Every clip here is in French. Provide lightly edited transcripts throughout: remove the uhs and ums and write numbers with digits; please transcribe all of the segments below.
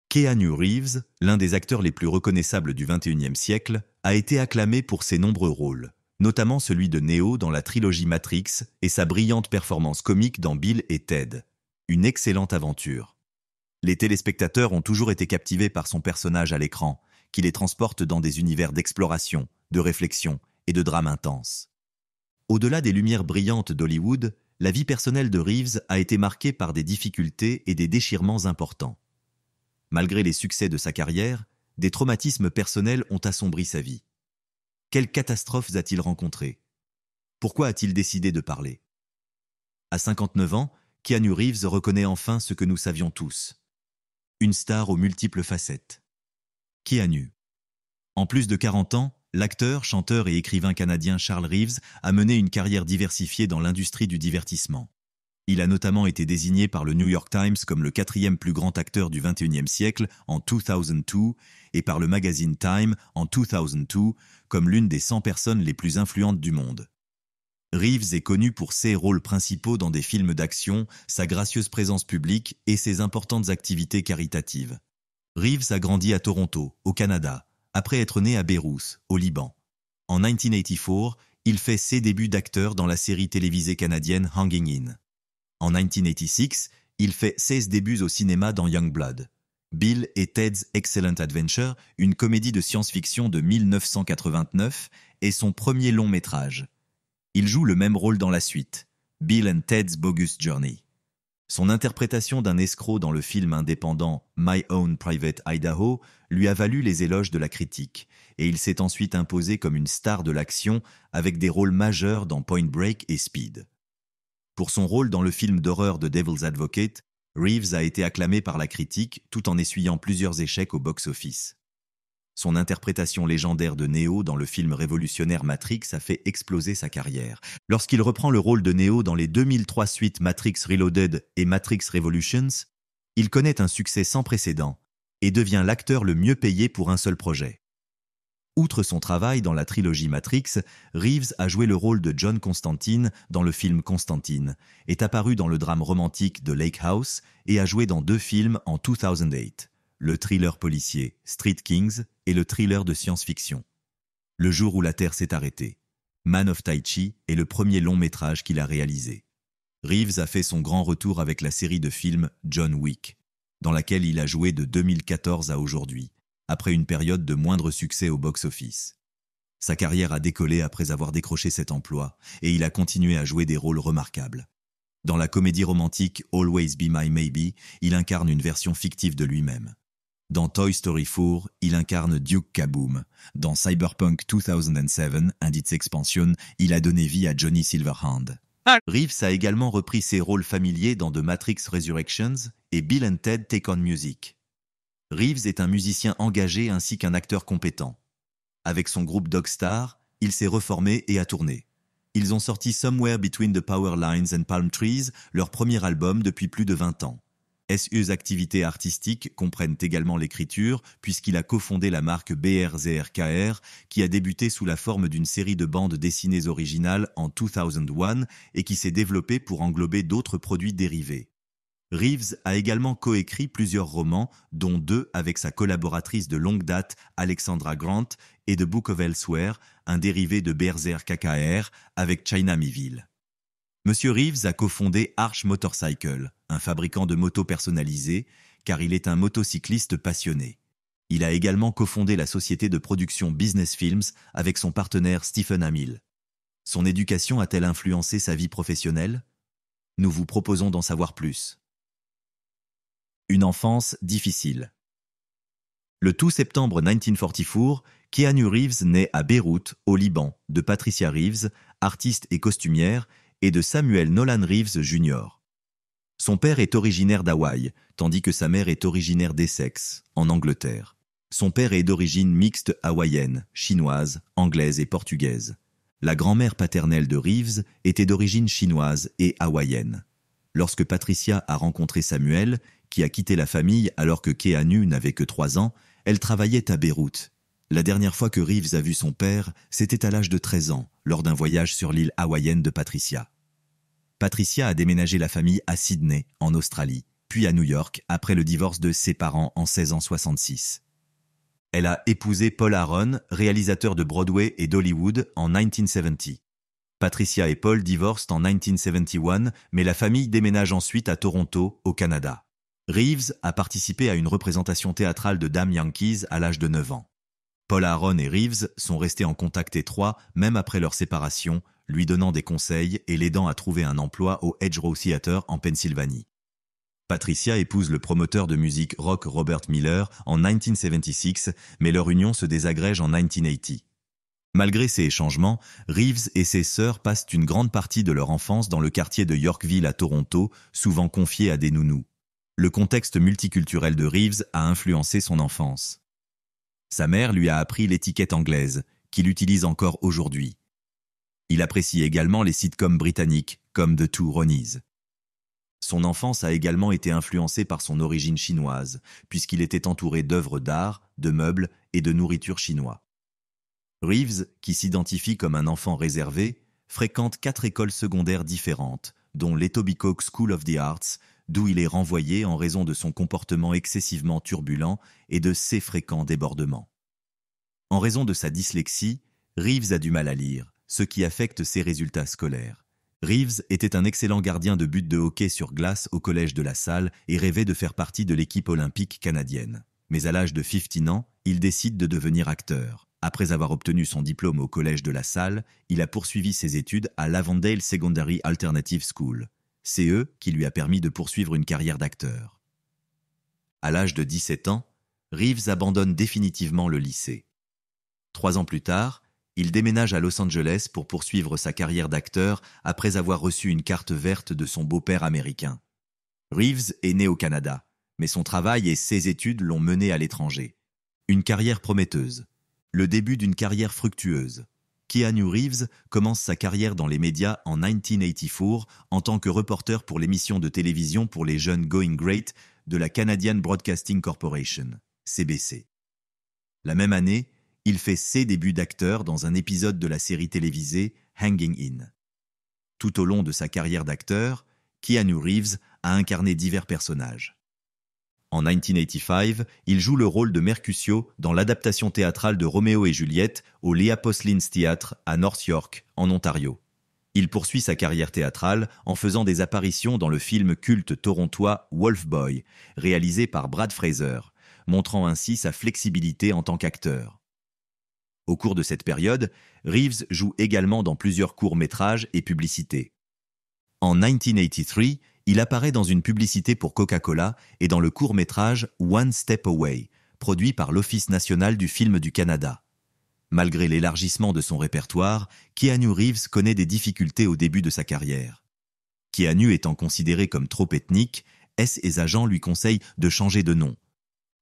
Keanu Reeves, l'un des acteurs les plus reconnaissables du XXIe siècle, a été acclamé pour ses nombreux rôles, notamment celui de Neo dans la trilogie Matrix et sa brillante performance comique dans Bill et Ted. Une excellente aventure. Les téléspectateurs ont toujours été captivés par son personnage à l'écran, qui les transporte dans des univers d'exploration, de réflexion et de drame intense. Au-delà des lumières brillantes d'Hollywood, la vie personnelle de Reeves a été marquée par des difficultés et des déchirements importants. Malgré les succès de sa carrière, des traumatismes personnels ont assombri sa vie. Quelles catastrophes a-t-il rencontrées? Pourquoi a-t-il décidé de parler? À 59 ans, Keanu Reeves reconnaît enfin ce que nous savions tous. Une star aux multiples facettes. Keanu. En plus de 40 ans, l'acteur, chanteur et écrivain canadien Charles Reeves a mené une carrière diversifiée dans l'industrie du divertissement. Il a notamment été désigné par le New York Times comme le 4e plus grand acteur du XXIe siècle en 2002 et par le magazine Time en 2002 comme l'une des 100 personnes les plus influentes du monde. Reeves est connu pour ses rôles principaux dans des films d'action, sa gracieuse présence publique et ses importantes activités caritatives. Reeves a grandi à Toronto, au Canada, après être né à Beyrouth, au Liban. En 1984, il fait ses débuts d'acteur dans la série télévisée canadienne Hanging In. En 1986, il fait ses débuts au cinéma dans Youngblood. Bill et Ted's Excellent Adventure, une comédie de science-fiction de 1989, est son premier long métrage. Il joue le même rôle dans la suite, Bill and Ted's Bogus Journey. Son interprétation d'un escroc dans le film indépendant My Own Private Idaho lui a valu les éloges de la critique, et il s'est ensuite imposé comme une star de l'action avec des rôles majeurs dans Point Break et Speed. Pour son rôle dans le film d'horreur de Devil's Advocate, Reeves a été acclamé par la critique tout en essuyant plusieurs échecs au box-office. Son interprétation légendaire de Neo dans le film révolutionnaire Matrix a fait exploser sa carrière. Lorsqu'il reprend le rôle de Neo dans les 2003 suites Matrix Reloaded et Matrix Revolutions, il connaît un succès sans précédent et devient l'acteur le mieux payé pour un seul projet. Outre son travail dans la trilogie Matrix, Reeves a joué le rôle de John Constantine dans le film Constantine, est apparu dans le drame romantique de Lake House et a joué dans 2 films en 2008, le thriller policier Street Kings et le thriller de science-fiction Le jour où la Terre s'est arrêtée. Man of Tai Chi est le premier long métrage qu'il a réalisé. Reeves a fait son grand retour avec la série de films John Wick, dans laquelle il a joué de 2014 à aujourd'hui, après une période de moindre succès au box-office. Sa carrière a décollé après avoir décroché cet emploi, et il a continué à jouer des rôles remarquables. Dans la comédie romantique Always Be My Maybe, il incarne une version fictive de lui-même. Dans Toy Story 4, il incarne Duke Kaboom. Dans Cyberpunk 2007, and its expansion, il a donné vie à Johnny Silverhand. Reeves a également repris ses rôles familiers dans The Matrix Resurrections et Bill and Ted Take On Music. Reeves est un musicien engagé ainsi qu'un acteur compétent. Avec son groupe Dogstar, il s'est reformé et a tourné. Ils ont sorti Somewhere Between the Power Lines and Palm Trees, leur premier album depuis plus de 20 ans. Ses activités artistiques comprennent également l'écriture, puisqu'il a cofondé la marque BRZRKR, qui a débuté sous la forme d'une série de bandes dessinées originales en 2001 et qui s'est développée pour englober d'autres produits dérivés. Reeves a également coécrit plusieurs romans, dont 2 avec sa collaboratrice de longue date Alexandra Grant et The Book of Elsewhere, un dérivé de BRZRKR avec China Miéville. Monsieur Reeves a cofondé Arch Motorcycle, un fabricant de motos personnalisées, car il est un motocycliste passionné. Il a également cofondé la société de production Business Films avec son partenaire Stephen Hamill. Son éducation a-t-elle influencé sa vie professionnelle? Nous vous proposons d'en savoir plus. Une enfance difficile. Le 2 septembre 1944, Keanu Reeves naît à Beyrouth, au Liban, de Patricia Reeves, artiste et costumière, et de Samuel Nolan Reeves Jr. Son père est originaire d'Hawaï, tandis que sa mère est originaire d'Essex, en Angleterre. Son père est d'origine mixte hawaïenne, chinoise, anglaise et portugaise. La grand-mère paternelle de Reeves était d'origine chinoise et hawaïenne. Lorsque Patricia a rencontré Samuel, qui a quitté la famille alors que Keanu n'avait que 3 ans, elle travaillait à Beyrouth. La dernière fois que Reeves a vu son père, c'était à l'âge de 13 ans, lors d'un voyage sur l'île hawaïenne de Patricia. Patricia a déménagé la famille à Sydney, en Australie, puis à New York après le divorce de ses parents en 1666. Elle a épousé Paul Aaron, réalisateur de Broadway et d'Hollywood, en 1970. Patricia et Paul divorcent en 1971, mais la famille déménage ensuite à Toronto, au Canada. Reeves a participé à une représentation théâtrale de Damn Yankees à l'âge de 9 ans. Paul Aaron et Reeves sont restés en contact étroit même après leur séparation, lui donnant des conseils et l'aidant à trouver un emploi au Hedgerow Theatre en Pennsylvanie. Patricia épouse le promoteur de musique rock Robert Miller en 1976, mais leur union se désagrège en 1980. Malgré ces changements, Reeves et ses sœurs passent une grande partie de leur enfance dans le quartier de Yorkville à Toronto, souvent confiés à des nounous. Le contexte multiculturel de Reeves a influencé son enfance. Sa mère lui a appris l'étiquette anglaise, qu'il utilise encore aujourd'hui. Il apprécie également les sitcoms britanniques, comme The Two Ronnies. Son enfance a également été influencée par son origine chinoise, puisqu'il était entouré d'œuvres d'art, de meubles et de nourriture chinois. Reeves, qui s'identifie comme un enfant réservé, fréquente 4 écoles secondaires différentes, dont l'Etobicoke School of the Arts, d'où il est renvoyé en raison de son comportement excessivement turbulent et de ses fréquents débordements. En raison de sa dyslexie, Reeves a du mal à lire, ce qui affecte ses résultats scolaires. Reeves était un excellent gardien de but de hockey sur glace au collège de La Salle et rêvait de faire partie de l'équipe olympique canadienne. Mais à l'âge de 15 ans, il décide de devenir acteur. Après avoir obtenu son diplôme au collège de La Salle, il a poursuivi ses études à l'Avondale Secondary Alternative School, CE qui lui a permis de poursuivre une carrière d'acteur. À l'âge de 17 ans, Reeves abandonne définitivement le lycée. 3 ans plus tard, il déménage à Los Angeles pour poursuivre sa carrière d'acteur après avoir reçu une carte verte de son beau-père américain. Reeves est né au Canada, mais son travail et ses études l'ont mené à l'étranger. Une carrière prometteuse. Le début d'une carrière fructueuse. Keanu Reeves commence sa carrière dans les médias en 1984 en tant que reporter pour l'émission de télévision pour les jeunes Going Great de la Canadian Broadcasting Corporation, CBC. La même année, il fait ses débuts d'acteur dans un épisode de la série télévisée Hanging In. Tout au long de sa carrière d'acteur, Keanu Reeves a incarné divers personnages. En 1985, il joue le rôle de Mercutio dans l'adaptation théâtrale de Roméo et Juliette au Lea Poslin's Theatre à North York, en Ontario. Il poursuit sa carrière théâtrale en faisant des apparitions dans le film culte torontois Wolf Boy, réalisé par Brad Fraser, montrant ainsi sa flexibilité en tant qu'acteur. Au cours de cette période, Reeves joue également dans plusieurs courts-métrages et publicités. En 1983, il apparaît dans une publicité pour Coca-Cola et dans le court-métrage One Step Away, produit par l'Office national du film du Canada. Malgré l'élargissement de son répertoire, Keanu Reeves connaît des difficultés au début de sa carrière. Keanu étant considéré comme trop ethnique, ses agents lui conseillent de changer de nom.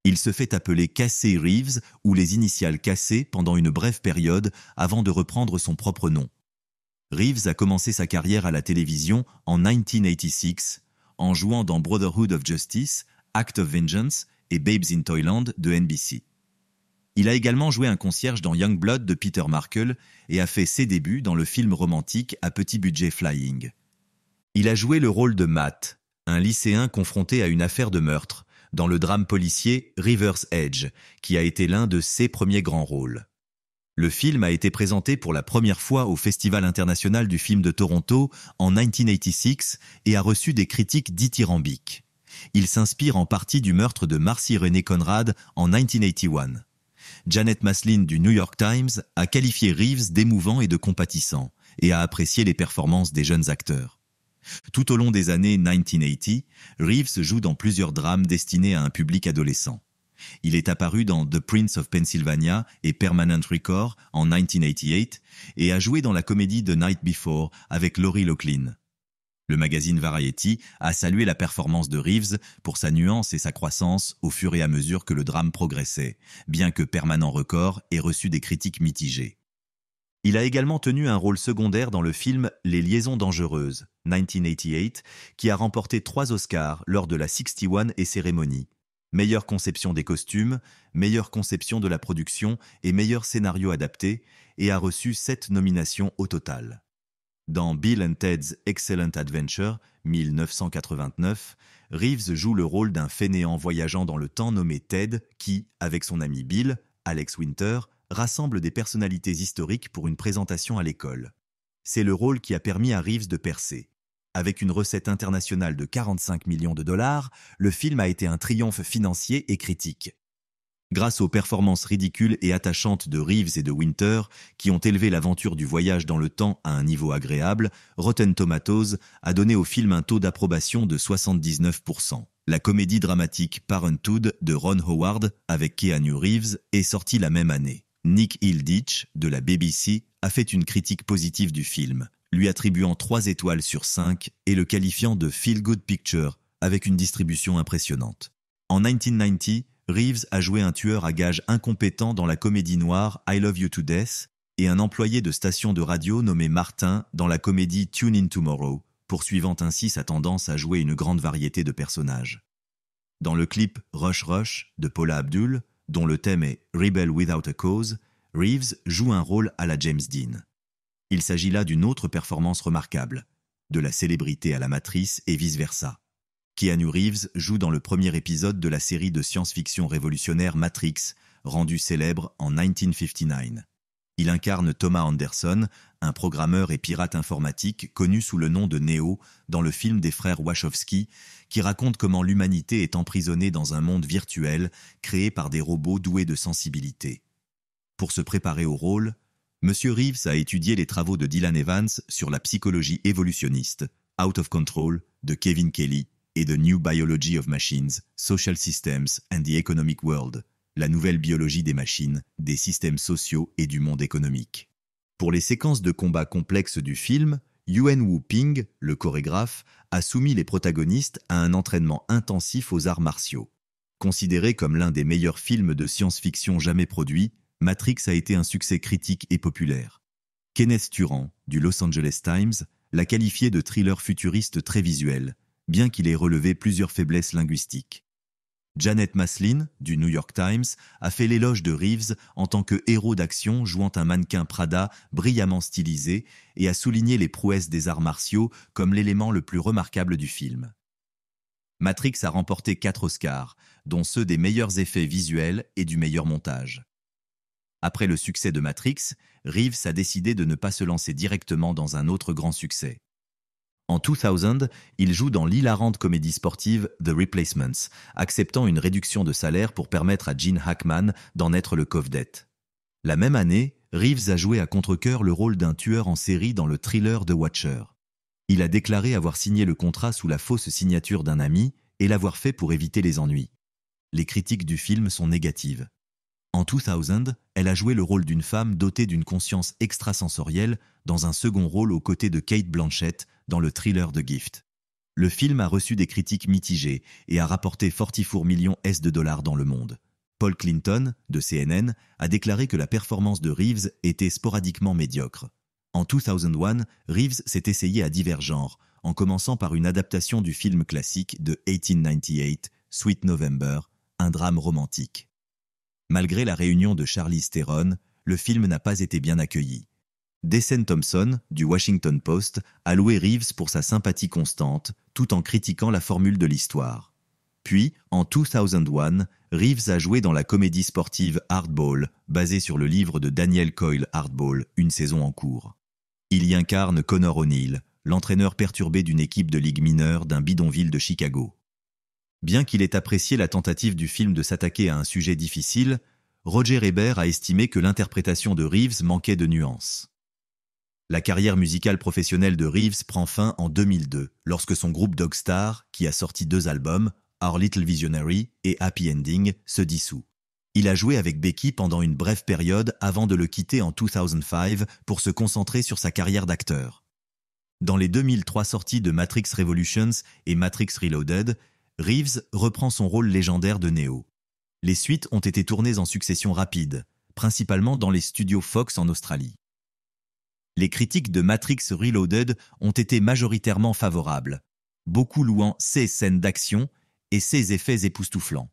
Il se fait appeler Casey Reeves ou les initiales Casey pendant une brève période avant de reprendre son propre nom. Reeves a commencé sa carrière à la télévision en 1986 en jouant dans Brotherhood of Justice, Act of Vengeance et Babes in Toyland de NBC. Il a également joué un concierge dans Youngblood de Peter Markle et a fait ses débuts dans le film romantique à petit budget Flying. Il a joué le rôle de Matt, un lycéen confronté à une affaire de meurtre, dans le drame policier River's Edge, qui a été l'un de ses premiers grands rôles. Le film a été présenté pour la première fois au Festival international du film de Toronto en 1986 et a reçu des critiques dithyrambiques. Il s'inspire en partie du meurtre de Marcy Renée Conrad en 1981. Janet Maslin du New York Times a qualifié Reeves d'émouvant et de compatissant et a apprécié les performances des jeunes acteurs. Tout au long des années 1980, Reeves joue dans plusieurs drames destinés à un public adolescent. Il est apparu dans The Prince of Pennsylvania et Permanent Record en 1988 et a joué dans la comédie The Night Before avec Lori Loughlin. Le magazine Variety a salué la performance de Reeves pour sa nuance et sa croissance au fur et à mesure que le drame progressait, bien que Permanent Record ait reçu des critiques mitigées. Il a également tenu un rôle secondaire dans le film Les Liaisons dangereuses, 1988, qui a remporté 3 Oscars lors de la 61 et cérémonie. Meilleure conception des costumes, meilleure conception de la production et meilleur scénario adapté, et a reçu 7 nominations au total. Dans Bill and Ted's Excellent Adventure, 1989, Reeves joue le rôle d'un fainéant voyageant dans le temps nommé Ted qui, avec son ami Bill, Alex Winter, rassemble des personnalités historiques pour une présentation à l'école. C'est le rôle qui a permis à Reeves de percer. Avec une recette internationale de 45 millions de dollars, le film a été un triomphe financier et critique. Grâce aux performances ridicules et attachantes de Reeves et de Winter, qui ont élevé l'aventure du voyage dans le temps à un niveau agréable, Rotten Tomatoes a donné au film un taux d'approbation de 79%. La comédie dramatique Parenthood de Ron Howard avec Keanu Reeves est sortie la même année. Nick Hilditch, de la BBC, a fait une critique positive du film, lui attribuant 3 étoiles sur 5 et le qualifiant de Feel Good Picture, avec une distribution impressionnante. En 1990, Reeves a joué un tueur à gages incompétent dans la comédie noire I Love You to Death et un employé de station de radio nommé Martin dans la comédie Tune In Tomorrow, poursuivant ainsi sa tendance à jouer une grande variété de personnages. Dans le clip Rush Rush de Paula Abdul, dont le thème est Rebel Without a Cause, Reeves joue un rôle à la James Dean. Il s'agit là d'une autre performance remarquable, de la célébrité à la matrice et vice-versa. Keanu Reeves joue dans le premier épisode de la série de science-fiction révolutionnaire Matrix, rendue célèbre en 1959. Il incarne Thomas Anderson, un programmeur et pirate informatique connu sous le nom de Neo dans le film des frères Wachowski, qui raconte comment l'humanité est emprisonnée dans un monde virtuel créé par des robots doués de sensibilité. Pour se préparer au rôle, M. Reeves a étudié les travaux de Dylan Evans sur la psychologie évolutionniste, Out of Control, de Kevin Kelly, et The New Biology of Machines, Social Systems and the Economic World, la nouvelle biologie des machines, des systèmes sociaux et du monde économique. Pour les séquences de combat complexes du film, Yuen Woo Ping, le chorégraphe, a soumis les protagonistes à un entraînement intensif aux arts martiaux. Considéré comme l'un des meilleurs films de science-fiction jamais produits, Matrix a été un succès critique et populaire. Kenneth Turan, du Los Angeles Times, l'a qualifié de thriller futuriste très visuel, bien qu'il ait relevé plusieurs faiblesses linguistiques. Janet Maslin, du New York Times, a fait l'éloge de Reeves en tant que héros d'action jouant un mannequin Prada brillamment stylisé et a souligné les prouesses des arts martiaux comme l'élément le plus remarquable du film. Matrix a remporté 4 Oscars, dont ceux des meilleurs effets visuels et du meilleur montage. Après le succès de Matrix, Reeves a décidé de ne pas se lancer directement dans un autre grand succès. En 2000, il joue dans l'hilarante comédie sportive The Replacements, acceptant une réduction de salaire pour permettre à Gene Hackman d'en être le covedette. La même année, Reeves a joué à contre-cœur le rôle d'un tueur en série dans le thriller The Watcher. Il a déclaré avoir signé le contrat sous la fausse signature d'un ami et l'avoir fait pour éviter les ennuis. Les critiques du film sont négatives. En 2000, elle a joué le rôle d'une femme dotée d'une conscience extrasensorielle dans un second rôle aux côtés de Cate Blanchett dans le thriller The Gift. Le film a reçu des critiques mitigées et a rapporté 44 millions de dollars dans le monde. Paul Clinton, de CNN, a déclaré que la performance de Reeves était sporadiquement médiocre. En 2001, Reeves s'est essayé à divers genres, en commençant par une adaptation du film classique de 1898, Sweet November, un drame romantique. Malgré la réunion de Charlize Theron, le film n'a pas été bien accueilli. Desson Thompson, du Washington Post, a loué Reeves pour sa sympathie constante, tout en critiquant la formule de l'histoire. Puis, en 2001, Reeves a joué dans la comédie sportive Hardball, basée sur le livre de Daniel Coyle Hardball, une saison en cours. Il y incarne Connor O'Neill, l'entraîneur perturbé d'une équipe de ligue mineure d'un bidonville de Chicago. Bien qu'il ait apprécié la tentative du film de s'attaquer à un sujet difficile, Roger Ebert a estimé que l'interprétation de Reeves manquait de nuances. La carrière musicale professionnelle de Reeves prend fin en 2002, lorsque son groupe Dogstar, qui a sorti 2 albums, Our Little Visionary et Happy Ending, se dissout. Il a joué avec Becky pendant une brève période avant de le quitter en 2005 pour se concentrer sur sa carrière d'acteur. Dans les 2003 sorties de Matrix Revolutions et Matrix Reloaded, Reeves reprend son rôle légendaire de Neo. Les suites ont été tournées en succession rapide, principalement dans les studios Fox en Australie. Les critiques de Matrix Reloaded ont été majoritairement favorables, beaucoup louant ses scènes d'action et ses effets époustouflants.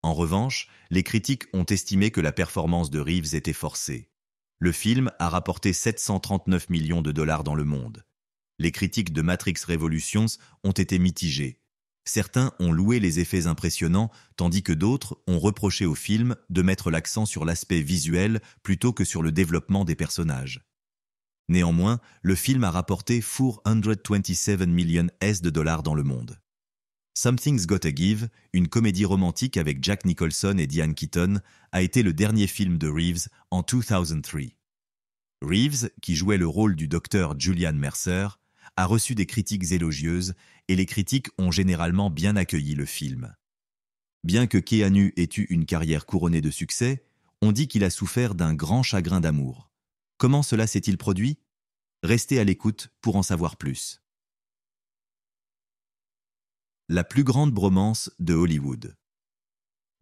En revanche, les critiques ont estimé que la performance de Reeves était forcée. Le film a rapporté 739 millions de dollars dans le monde. Les critiques de Matrix Revolutions ont été mitigées. Certains ont loué les effets impressionnants, tandis que d'autres ont reproché au film de mettre l'accent sur l'aspect visuel plutôt que sur le développement des personnages. Néanmoins, le film a rapporté 427 millions de dollars dans le monde. Something's Gotta Give, une comédie romantique avec Jack Nicholson et Diane Keaton, a été le dernier film de Reeves en 2003. Reeves, qui jouait le rôle du docteur Julian Mercer, a reçu des critiques élogieuses et les critiques ont généralement bien accueilli le film. Bien que Keanu ait eu une carrière couronnée de succès, on dit qu'il a souffert d'un grand chagrin d'amour. Comment cela s'est-il produit ? Restez à l'écoute pour en savoir plus. La plus grande bromance de Hollywood.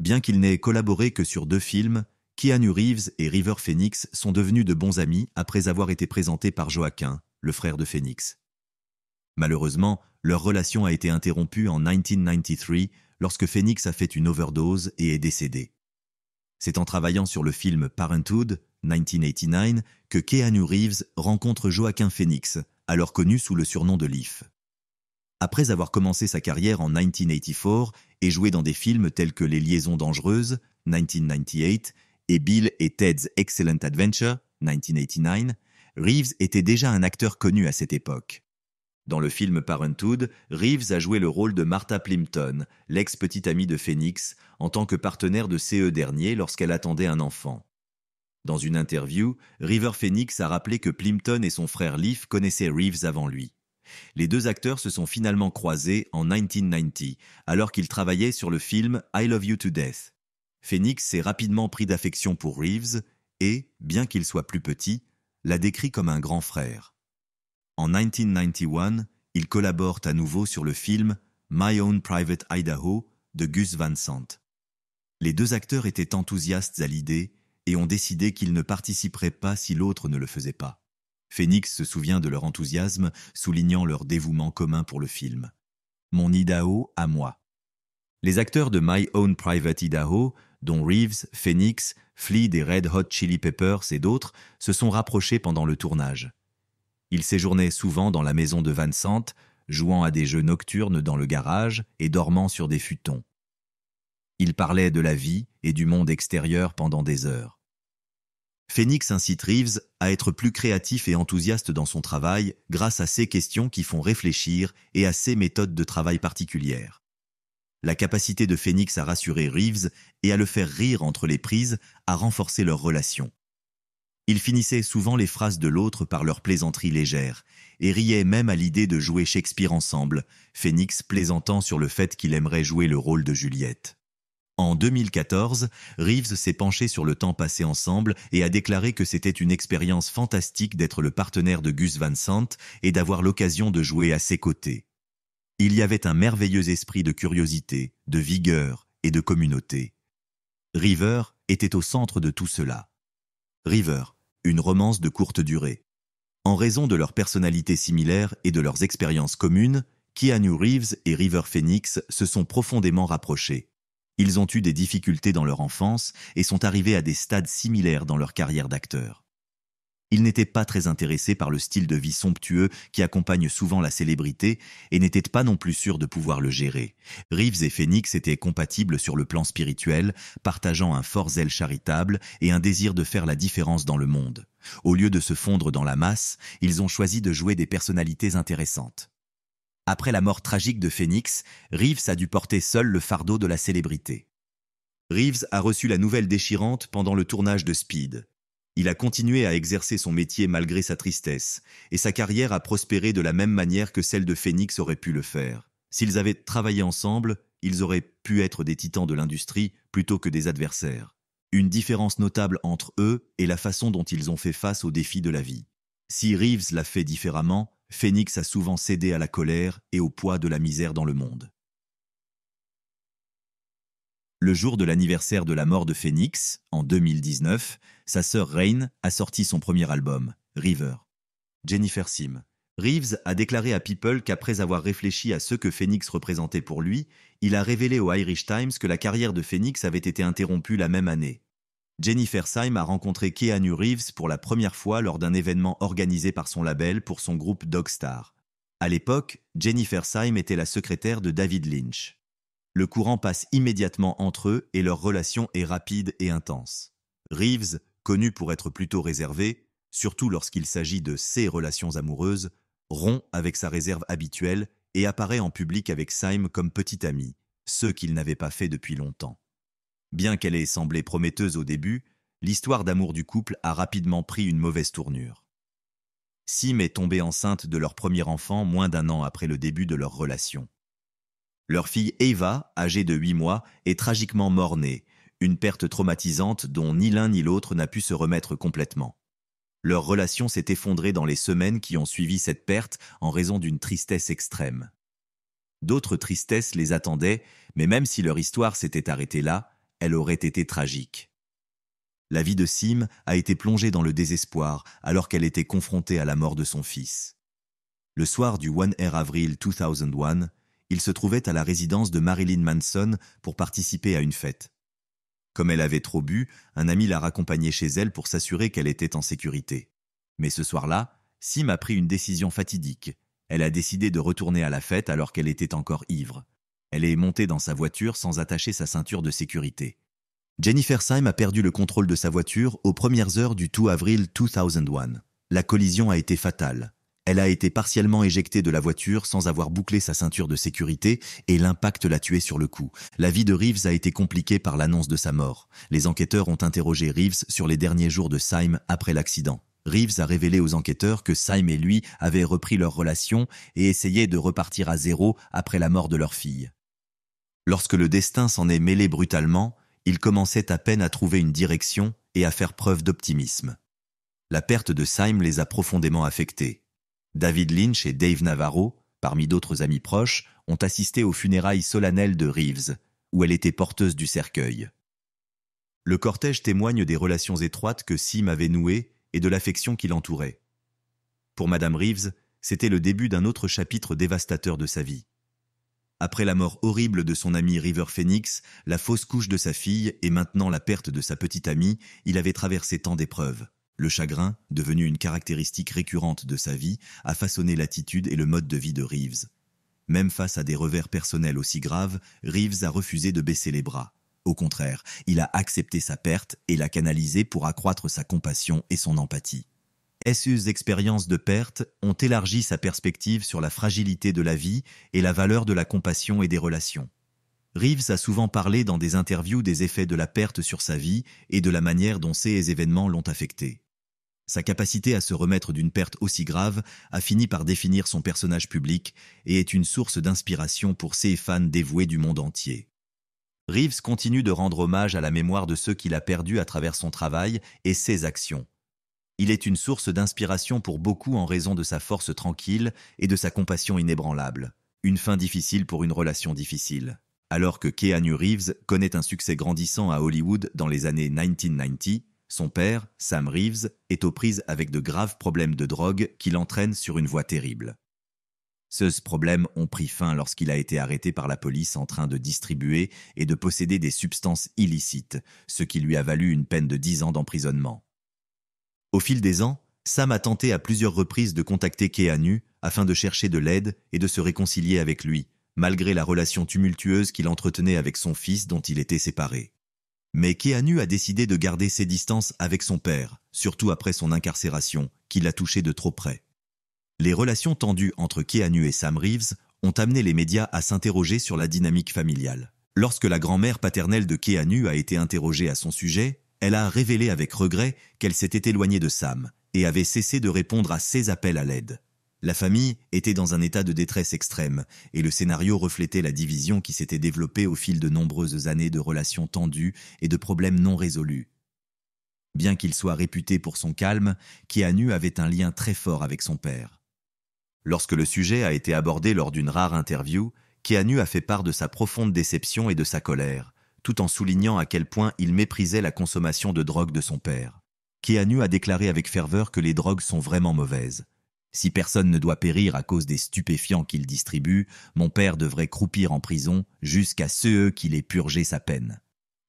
Bien qu'il n'ait collaboré que sur 2 films, Keanu Reeves et River Phoenix sont devenus de bons amis après avoir été présentés par Joaquin, le frère de Phoenix. Malheureusement, leur relation a été interrompue en 1993 lorsque Phoenix a fait une overdose et est décédé. C'est en travaillant sur le film Parenthood, 1989, que Keanu Reeves rencontre Joaquin Phoenix, alors connu sous le surnom de Leaf. Après avoir commencé sa carrière en 1984 et joué dans des films tels que Les Liaisons Dangereuses, 1998, et Bill et Ted's Excellent Adventure, 1989, Reeves était déjà un acteur connu à cette époque. Dans le film Parenthood, Reeves a joué le rôle de Martha Plimpton, l'ex-petite amie de Phoenix, en tant que partenaire de ce dernier lorsqu'elle attendait un enfant. Dans une interview, River Phoenix a rappelé que Plimpton et son frère Leaf connaissaient Reeves avant lui. Les 2 acteurs se sont finalement croisés en 1990, alors qu'ils travaillaient sur le film I Love You to Death. Phoenix s'est rapidement pris d'affection pour Reeves et, bien qu'il soit plus petit, l'a décrit comme un grand frère. En 1991, ils collaborent à nouveau sur le film My Own Private Idaho de Gus Van Sant. Les 2 acteurs étaient enthousiastes à l'idée et ont décidé qu'ils ne participeraient pas si l'autre ne le faisait pas. Phoenix se souvient de leur enthousiasme, soulignant leur dévouement commun pour le film. Mon Idaho à moi. Les acteurs de My Own Private Idaho, dont Reeves, Phoenix, Flea des Red Hot Chili Peppers et d'autres, se sont rapprochés pendant le tournage. Ils séjournaient souvent dans la maison de Van Sant, jouant à des jeux nocturnes dans le garage et dormant sur des futons. Ils parlaient de la vie et du monde extérieur pendant des heures. Phoenix incite Reeves à être plus créatif et enthousiaste dans son travail grâce à ces questions qui font réfléchir et à ses méthodes de travail particulières. La capacité de Phoenix à rassurer Reeves et à le faire rire entre les prises a renforcé leur relation. Ils finissaient souvent les phrases de l'autre par leurs plaisanteries légères et riaient même à l'idée de jouer Shakespeare ensemble, Phoenix plaisantant sur le fait qu'il aimerait jouer le rôle de Juliette. En 2014, Reeves s'est penché sur le temps passé ensemble et a déclaré que c'était une expérience fantastique d'être le partenaire de Gus Van Sant et d'avoir l'occasion de jouer à ses côtés. Il y avait un merveilleux esprit de curiosité, de vigueur et de communauté. River était au centre de tout cela. River, une romance de courte durée. En raison de leurs personnalités similaires et de leurs expériences communes, Keanu Reeves et River Phoenix se sont profondément rapprochés. Ils ont eu des difficultés dans leur enfance et sont arrivés à des stades similaires dans leur carrière d'acteur. Ils n'étaient pas très intéressés par le style de vie somptueux qui accompagne souvent la célébrité et n'étaient pas non plus sûrs de pouvoir le gérer. Reeves et Phoenix étaient compatibles sur le plan spirituel, partageant un fort zèle charitable et un désir de faire la différence dans le monde. Au lieu de se fondre dans la masse, ils ont choisi de jouer des personnalités intéressantes. Après la mort tragique de Phoenix, Reeves a dû porter seul le fardeau de la célébrité. Reeves a reçu la nouvelle déchirante pendant le tournage de Speed. Il a continué à exercer son métier malgré sa tristesse, et sa carrière a prospéré de la même manière que celle de Phoenix aurait pu le faire. S'ils avaient travaillé ensemble, ils auraient pu être des titans de l'industrie plutôt que des adversaires. Une différence notable entre eux est la façon dont ils ont fait face aux défis de la vie. Si Reeves l'a fait différemment, Phoenix a souvent cédé à la colère et au poids de la misère dans le monde. Le jour de l'anniversaire de la mort de Phoenix, en 2019, sa sœur Rain a sorti son premier album, River. Jennifer Sim. Reeves a déclaré à People qu'après avoir réfléchi à ce que Phoenix représentait pour lui, il a révélé au Irish Times que la carrière de Phoenix avait été interrompue la même année. Jennifer Syme a rencontré Keanu Reeves pour la première fois lors d'un événement organisé par son label pour son groupe Dogstar. À l'époque, Jennifer Syme était la secrétaire de David Lynch. Le courant passe immédiatement entre eux et leur relation est rapide et intense. Reeves, connu pour être plutôt réservé, surtout lorsqu'il s'agit de ses relations amoureuses, rompt avec sa réserve habituelle et apparaît en public avec Syme comme petit ami, ce qu'il n'avait pas fait depuis longtemps. Bien qu'elle ait semblé prometteuse au début, l'histoire d'amour du couple a rapidement pris une mauvaise tournure. Syme est tombée enceinte de leur premier enfant moins d'1 an après le début de leur relation. Leur fille Ava, âgée de 8 mois, est tragiquement mort-née, une perte traumatisante dont ni l'un ni l'autre n'a pu se remettre complètement. Leur relation s'est effondrée dans les semaines qui ont suivi cette perte en raison d'une tristesse extrême. D'autres tristesses les attendaient, mais même si leur histoire s'était arrêtée là, elle aurait été tragique. La vie de Syme a été plongée dans le désespoir alors qu'elle était confrontée à la mort de son fils. Le soir du 1 avril 2001, il se trouvait à la résidence de Marilyn Manson pour participer à une fête. Comme elle avait trop bu, un ami l'a raccompagnée chez elle pour s'assurer qu'elle était en sécurité. Mais ce soir-là, Syme a pris une décision fatidique. Elle a décidé de retourner à la fête alors qu'elle était encore ivre. Elle est montée dans sa voiture sans attacher sa ceinture de sécurité. Jennifer Syme a perdu le contrôle de sa voiture aux premières heures du 2 avril 2001. La collision a été fatale. Elle a été partiellement éjectée de la voiture sans avoir bouclé sa ceinture de sécurité et l'impact l'a tuée sur le coup. La vie de Reeves a été compliquée par l'annonce de sa mort. Les enquêteurs ont interrogé Reeves sur les derniers jours de Syme après l'accident. Reeves a révélé aux enquêteurs que Syme et lui avaient repris leur relation et essayaient de repartir à zéro après la mort de leur fille. Lorsque le destin s'en est mêlé brutalement, ils commençaient à peine à trouver une direction et à faire preuve d'optimisme. La perte de Syme les a profondément affectés. David Lynch et Dave Navarro, parmi d'autres amis proches, ont assisté aux funérailles solennelles de Reeves, où elle était porteuse du cercueil. Le cortège témoigne des relations étroites que Syme avait nouées et de l'affection qui l'entourait. Pour Madame Reeves, c'était le début d'un autre chapitre dévastateur de sa vie. Après la mort horrible de son ami River Phoenix, la fausse couche de sa fille et maintenant la perte de sa petite amie, il avait traversé tant d'épreuves. Le chagrin, devenu une caractéristique récurrente de sa vie, a façonné l'attitude et le mode de vie de Reeves. Même face à des revers personnels aussi graves, Reeves a refusé de baisser les bras. Au contraire, il a accepté sa perte et l'a canalisée pour accroître sa compassion et son empathie. Ces expériences de perte ont élargi sa perspective sur la fragilité de la vie et la valeur de la compassion et des relations. Reeves a souvent parlé dans des interviews des effets de la perte sur sa vie et de la manière dont ces événements l'ont affecté. Sa capacité à se remettre d'une perte aussi grave a fini par définir son personnage public et est une source d'inspiration pour ses fans dévoués du monde entier. Reeves continue de rendre hommage à la mémoire de ceux qu'il a perdus à travers son travail et ses actions. Il est une source d'inspiration pour beaucoup en raison de sa force tranquille et de sa compassion inébranlable. Une fin difficile pour une relation difficile. Alors que Keanu Reeves connaît un succès grandissant à Hollywood dans les années 1990, son père, Sam Reeves, est aux prises avec de graves problèmes de drogue qui l'entraînent sur une voie terrible. Ces problèmes ont pris fin lorsqu'il a été arrêté par la police en train de distribuer et de posséder des substances illicites, ce qui lui a valu une peine de 10 ans d'emprisonnement. Au fil des ans, Sam a tenté à plusieurs reprises de contacter Keanu afin de chercher de l'aide et de se réconcilier avec lui, malgré la relation tumultueuse qu'il entretenait avec son fils dont il était séparé. Mais Keanu a décidé de garder ses distances avec son père, surtout après son incarcération, qui l'a touché de trop près. Les relations tendues entre Keanu et Sam Reeves ont amené les médias à s'interroger sur la dynamique familiale. Lorsque la grand-mère paternelle de Keanu a été interrogée à son sujet, elle a révélé avec regret qu'elle s'était éloignée de Sam et avait cessé de répondre à ses appels à l'aide. La famille était dans un état de détresse extrême et le scénario reflétait la division qui s'était développée au fil de nombreuses années de relations tendues et de problèmes non résolus. Bien qu'il soit réputé pour son calme, Keanu avait un lien très fort avec son père. Lorsque le sujet a été abordé lors d'une rare interview, Keanu a fait part de sa profonde déception et de sa colère, tout en soulignant à quel point il méprisait la consommation de drogue de son père. Keanu a déclaré avec ferveur que les drogues sont vraiment mauvaises. Si personne ne doit périr à cause des stupéfiants qu'il distribue, mon père devrait croupir en prison jusqu'à ce qu'il ait purgé sa peine.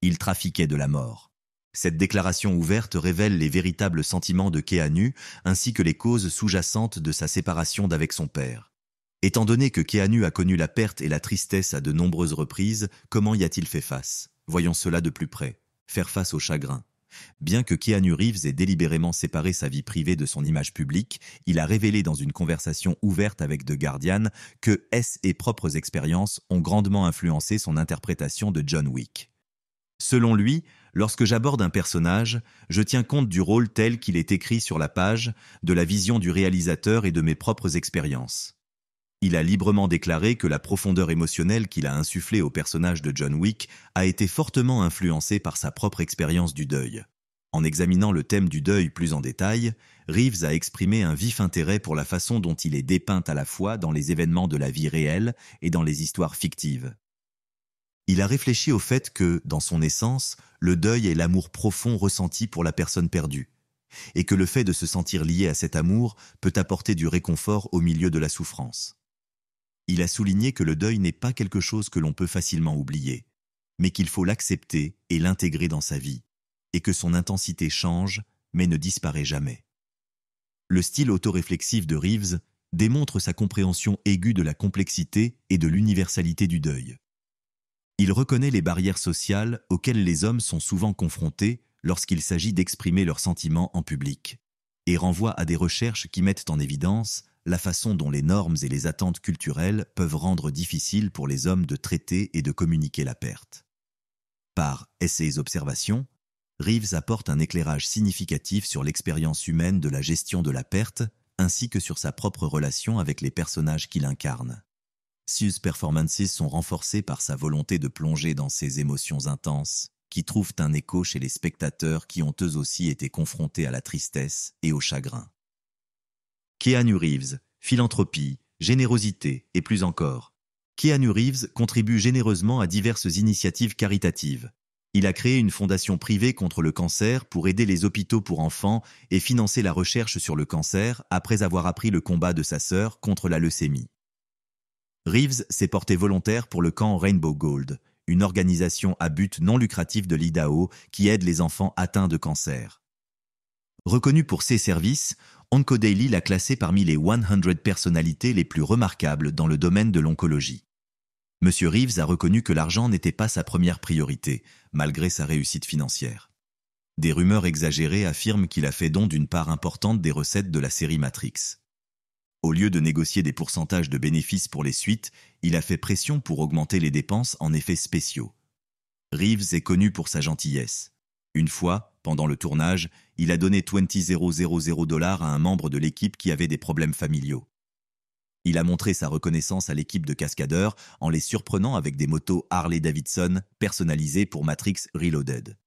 Il trafiquait de la mort. Cette déclaration ouverte révèle les véritables sentiments de Keanu ainsi que les causes sous-jacentes de sa séparation d'avec son père. Étant donné que Keanu a connu la perte et la tristesse à de nombreuses reprises, comment y a-t-il fait face? Voyons cela de plus près. Faire face au chagrin. Bien que Keanu Reeves ait délibérément séparé sa vie privée de son image publique, il a révélé dans une conversation ouverte avec The Guardian que ses propres expériences ont grandement influencé son interprétation de John Wick. Selon lui, lorsque j'aborde un personnage, je tiens compte du rôle tel qu'il est écrit sur la page, de la vision du réalisateur et de mes propres expériences. Il a librement déclaré que la profondeur émotionnelle qu'il a insufflée au personnage de John Wick a été fortement influencée par sa propre expérience du deuil. En examinant le thème du deuil plus en détail, Reeves a exprimé un vif intérêt pour la façon dont il est dépeint à la fois dans les événements de la vie réelle et dans les histoires fictives. Il a réfléchi au fait que, dans son essence, le deuil est l'amour profond ressenti pour la personne perdue, et que le fait de se sentir lié à cet amour peut apporter du réconfort au milieu de la souffrance. Il a souligné que le deuil n'est pas quelque chose que l'on peut facilement oublier, mais qu'il faut l'accepter et l'intégrer dans sa vie, et que son intensité change, mais ne disparaît jamais. Le style autoréflexif de Reeves démontre sa compréhension aiguë de la complexité et de l'universalité du deuil. Il reconnaît les barrières sociales auxquelles les hommes sont souvent confrontés lorsqu'il s'agit d'exprimer leurs sentiments en public, et renvoie à des recherches qui mettent en évidence la façon dont les normes et les attentes culturelles peuvent rendre difficile pour les hommes de traiter et de communiquer la perte. Par ses observations, Reeves apporte un éclairage significatif sur l'expérience humaine de la gestion de la perte, ainsi que sur sa propre relation avec les personnages qu'il incarne. Ses performances sont renforcées par sa volonté de plonger dans ces émotions intenses, qui trouvent un écho chez les spectateurs qui ont eux aussi été confrontés à la tristesse et au chagrin. Keanu Reeves, philanthropie, générosité et plus encore. Keanu Reeves contribue généreusement à diverses initiatives caritatives. Il a créé une fondation privée contre le cancer pour aider les hôpitaux pour enfants et financer la recherche sur le cancer après avoir appris le combat de sa sœur contre la leucémie. Reeves s'est porté volontaire pour le camp Rainbow Gold, une organisation à but non lucratif de l'Idaho qui aide les enfants atteints de cancer. Reconnu pour ses services, Oncodaily l'a classé parmi les 100 personnalités les plus remarquables dans le domaine de l'oncologie. M. Reeves a reconnu que l'argent n'était pas sa première priorité, malgré sa réussite financière. Des rumeurs exagérées affirment qu'il a fait don d'une part importante des recettes de la série Matrix. Au lieu de négocier des pourcentages de bénéfices pour les suites, il a fait pression pour augmenter les dépenses en effets spéciaux. Reeves est connu pour sa gentillesse. Une fois, pendant le tournage, il a donné $20,000 à un membre de l'équipe qui avait des problèmes familiaux. Il a montré sa reconnaissance à l'équipe de cascadeurs en les surprenant avec des motos Harley-Davidson personnalisées pour Matrix Reloaded.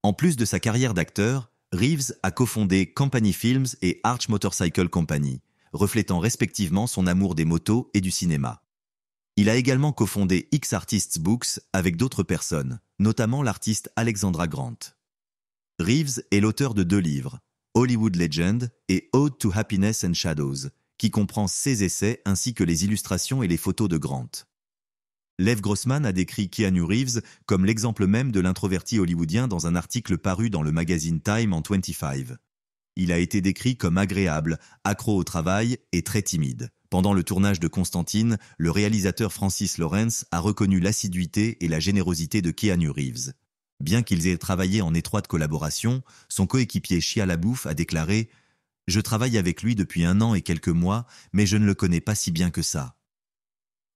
En plus de sa carrière d'acteur, Reeves a cofondé Company Films et Arch Motorcycle Company, reflétant respectivement son amour des motos et du cinéma. Il a également cofondé X Artists Books avec d'autres personnes, notamment l'artiste Alexandra Grant. Reeves est l'auteur de 2 livres, Hollywood Legend et Ode to Happiness and Shadows, qui comprend ses essais ainsi que les illustrations et les photos de Grant. Lev Grossman a décrit Keanu Reeves comme l'exemple même de l'introverti hollywoodien dans un article paru dans le magazine Time en 25. Il a été décrit comme agréable, accro au travail et très timide. Pendant le tournage de Constantine, le réalisateur Francis Lawrence a reconnu l'assiduité et la générosité de Keanu Reeves. Bien qu'ils aient travaillé en étroite collaboration, son coéquipier Shia LaBeouf a déclaré « Je travaille avec lui depuis 1 an et quelques mois, mais je ne le connais pas si bien que ça. »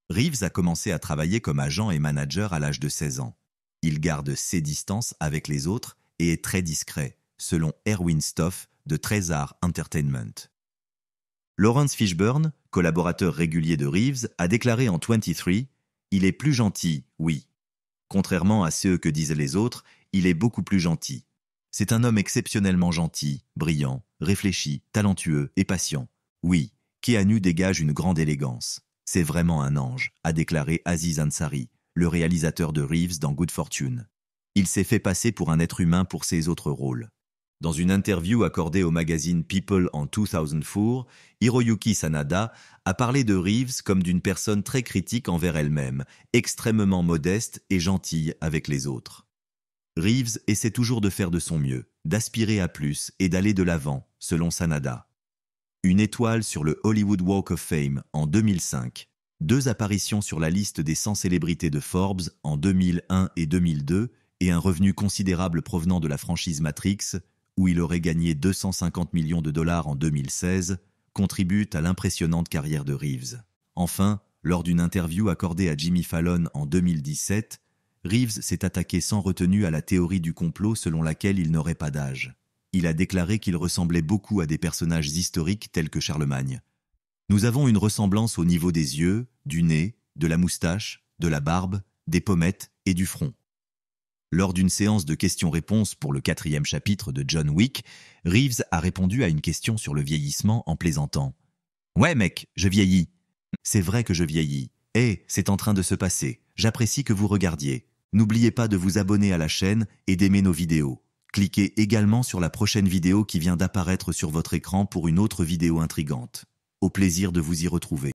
Reeves a commencé à travailler comme agent et manager à l'âge de 16 ans. Il garde ses distances avec les autres et est très discret, selon Erwin Stoff de Trezor Entertainment. Lawrence Fishburne, collaborateur régulier de Reeves, a déclaré en 23 « Il est plus gentil, oui. Contrairement à ce que disaient les autres, il est beaucoup plus gentil. C'est un homme exceptionnellement gentil, brillant, réfléchi, talentueux et patient. Oui, Keanu dégage une grande élégance. C'est vraiment un ange, a déclaré Aziz Ansari, le réalisateur de Reeves dans Good Fortune. Il s'est fait passer pour un être humain pour ses autres rôles. Dans une interview accordée au magazine People en 2004, Hiroyuki Sanada a parlé de Reeves comme d'une personne très critique envers elle-même, extrêmement modeste et gentille avec les autres. Reeves essaie toujours de faire de son mieux, d'aspirer à plus et d'aller de l'avant, selon Sanada. Une étoile sur le Hollywood Walk of Fame en 2005, 2 apparitions sur la liste des 100 célébrités de Forbes en 2001 et 2002 et un revenu considérable provenant de la franchise Matrix, où il aurait gagné 250 millions de dollars en 2016, contribuent à l'impressionnante carrière de Reeves. Enfin, lors d'une interview accordée à Jimmy Fallon en 2017, Reeves s'est attaqué sans retenue à la théorie du complot selon laquelle il n'aurait pas d'âge. Il a déclaré qu'il ressemblait beaucoup à des personnages historiques tels que Charlemagne. Nous avons une ressemblance au niveau des yeux, du nez, de la moustache, de la barbe, des pommettes et du front. Lors d'une séance de questions-réponses pour le 4e chapitre de John Wick, Reeves a répondu à une question sur le vieillissement en plaisantant. « Ouais mec, je vieillis. C'est vrai que je vieillis. C'est en train de se passer. J'apprécie que vous regardiez. N'oubliez pas de vous abonner à la chaîne et d'aimer nos vidéos. Cliquez également sur la prochaine vidéo qui vient d'apparaître sur votre écran pour une autre vidéo intrigante. Au plaisir de vous y retrouver.